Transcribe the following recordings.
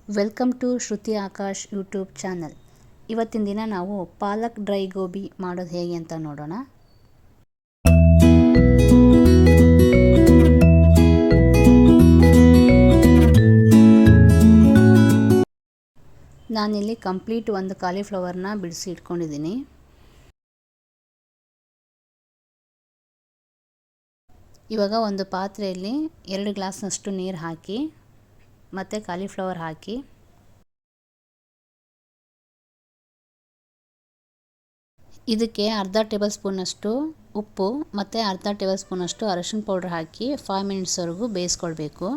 Welcome to Shruti Akash YouTube channel. ಇವತ್ತಿನ ದಿನ ನಾವು ಪಾಲಕ್ ಡ್ರೈ ಗೋಬಿ ಮಾಡೋದು ಹೇಗೆ ಅಂತ ನೋಡೋಣ. ನಾನಿಲ್ಲಿ ಕಂಪ್ಲೀಟ್ ಒಂದು ಕಾಲಿಫ್ಲವರ್ನ ಬಿಡಿಸಿ ಇಟ್ಕೊಂಡಿದ್ದೀನಿ. ಇವಾಗ ಒಂದು ಪಾತ್ರೆಯಲ್ಲಿ 2 ಗ್ಲಾಸ್ನಷ್ಟು ನೀರು ಹಾಕಿ ಮತ್ತು ಕಾಲಿಫ್ಲವರ್ ಹಾಕಿ ಇದಕ್ಕೆ ಅರ್ಧ ಟೇಬಲ್ ಸ್ಪೂನಷ್ಟು ಉಪ್ಪು ಮತ್ತು ಅರ್ಧ ಟೇಬಲ್ ಸ್ಪೂನಷ್ಟು ಅರಿಶಿನ ಪೌಡ್ರ್ ಹಾಕಿ 5 ಮಿನಿಟ್ಸ್ವರೆಗೂ ಬೇಯಿಸ್ಕೊಳ್ಬೇಕು.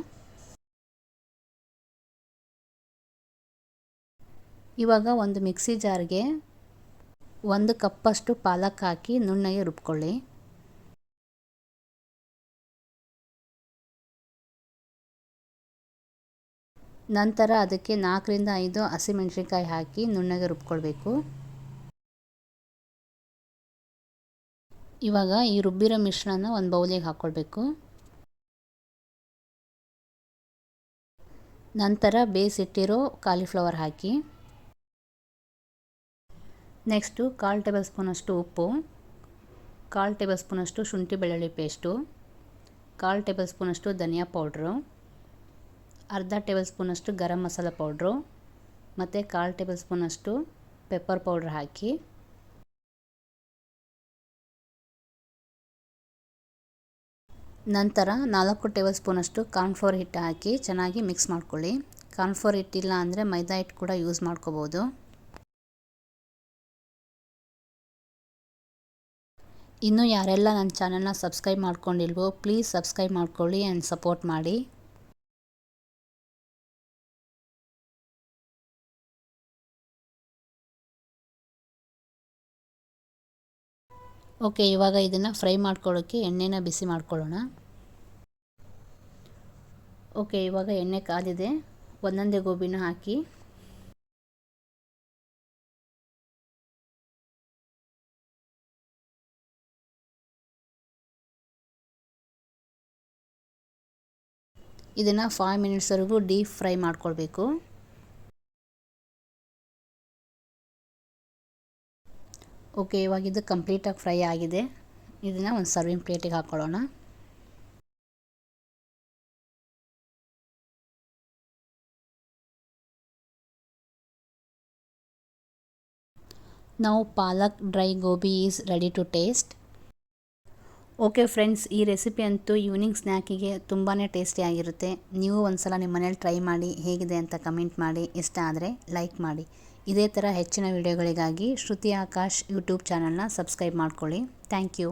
ಇವಾಗ ಒಂದು ಮಿಕ್ಸಿ ಜಾರ್ಗೆ 1 ಕಪ್ಪಷ್ಟು ಪಾಲಕ್ ಹಾಕಿ ನುಣ್ಣಗೆ ರುಬ್ಕೊಳ್ಳಿ. ನಂತರ ಅದಕ್ಕೆ 4 ರಿಂದ 5 ಹಸಿಮೆಣಸಿನಕಾಯಿ ಹಾಕಿ ನುಣ್ಣಗೆ ರುಬ್ಕೊಳ್ಬೇಕು. ಇವಾಗ ಈ ರುಬ್ಬಿರೋ ಮಿಶ್ರಣನ ಒಂದು ಬೌಲಿಗೆ ಹಾಕ್ಕೊಳ್ಬೇಕು. ನಂತರ ಬೇಯಿಸಿಟ್ಟಿರೋ ಕಾಲಿಫ್ಲವರ್ ಹಾಕಿ. ನೆಕ್ಸ್ಟು 1/4 ಟೇಬಲ್ ಸ್ಪೂನಷ್ಟು ಉಪ್ಪು, 1/4 ಟೇಬಲ್ ಸ್ಪೂನಷ್ಟು ಶುಂಠಿ ಬೆಳ್ಳುಳ್ಳಿ ಪೇಸ್ಟು, 1/4 ಟೇಬಲ್ ಸ್ಪೂನಷ್ಟು ಧನಿಯಾ ಪೌಡ್ರು, ಅರ್ಧ ಟೇಬಲ್ ಸ್ಪೂನಷ್ಟು ಗರಂ ಮಸಾಲ ಪೌಡ್ರು ಮತ್ತು 1/4 ಟೇಬಲ್ ಸ್ಪೂನಷ್ಟು ಪೆಪ್ಪರ್ ಪೌಡ್ರ್ ಹಾಕಿ ನಂತರ 4 ಟೇಬಲ್ ಸ್ಪೂನಷ್ಟು ಕಾರ್ನ್ಫ್ಲೋರ್ ಹಿಟ್ಟು ಹಾಕಿ ಚೆನ್ನಾಗಿ ಮಿಕ್ಸ್ ಮಾಡ್ಕೊಳ್ಳಿ. ಕಾರ್ನ್ಫ್ಲೋರ್ ಹಿಟ್ಟಿಲ್ಲ ಅಂದರೆ ಮೈದಾ ಹಿಟ್ಟು ಕೂಡ ಯೂಸ್ ಮಾಡ್ಕೋಬೋದು. ಇನ್ನೂ ಯಾರೆಲ್ಲ ನನ್ನ ಚಾನಲ್ನ ಸಬ್ಸ್ಕ್ರೈಬ್ ಮಾಡ್ಕೊಂಡಿಲ್ವೋ ಪ್ಲೀಸ್ ಸಬ್ಸ್ಕ್ರೈಬ್ ಮಾಡ್ಕೊಳ್ಳಿ ಆ್ಯಂಡ್ ಸಪೋರ್ಟ್ ಮಾಡಿ. ಓಕೆ, ಇವಾಗ ಇದನ್ನು ಫ್ರೈ ಮಾಡ್ಕೊಳ್ಳೋಕ್ಕೆ ಎಣ್ಣೆನ ಬಿಸಿ ಮಾಡ್ಕೊಳ್ಳೋಣ. ಓಕೆ, ಇವಾಗ ಎಣ್ಣೆ ಕಾದಿದೆ. ಒಂದೊಂದೇ ಗೋಬಿನ ಹಾಕಿ ಇದನ್ನು 5 ಮಿನಿಟ್ಸ್ವರೆಗೂ ಡೀಪ್ ಫ್ರೈ ಮಾಡ್ಕೊಳ್ಬೇಕು. ಓಕೆ, ಇವಾಗ ಇದು ಕಂಪ್ಲೀಟಾಗಿ ಫ್ರೈ ಆಗಿದೆ. ಇದನ್ನು ಒಂದು ಸರ್ವಿಂಗ್ ಪ್ಲೇಟಿಗೆ ಹಾಕ್ಕೊಳ್ಳೋಣ. ನಾವು palak dry gobi is ready to taste. Okay friends, ಈ ರೆಸಿಪಿ ಅಂತೂ ಈವ್ನಿಂಗ್ ಸ್ನ್ಯಾಕಿಗೆ ತುಂಬಾ ಟೇಸ್ಟಿಯಾಗಿರುತ್ತೆ. ನೀವು ಒಂದ್ಸಲ ನಿಮ್ಮ ಮನೇಲಿ ಟ್ರೈ ಮಾಡಿ ಹೇಗಿದೆ ಅಂತ ಕಮೆಂಟ್ ಮಾಡಿ. ಇಷ್ಟ ಆದರೆ ಲೈಕ್ ಮಾಡಿ. ಇದೇ ಥರ ಹೆಚ್ಚಿನ ವಿಡಿಯೋಗಳಿಗಾಗಿ ಶ್ರುತಿ ಆಕಾಶ್ ಯೂಟ್ಯೂಬ್ ಚಾನಲ್ನ ಸಬ್ಸ್ಕ್ರೈಬ್ ಮಾಡ್ಕೊಳ್ಳಿ. Thank you.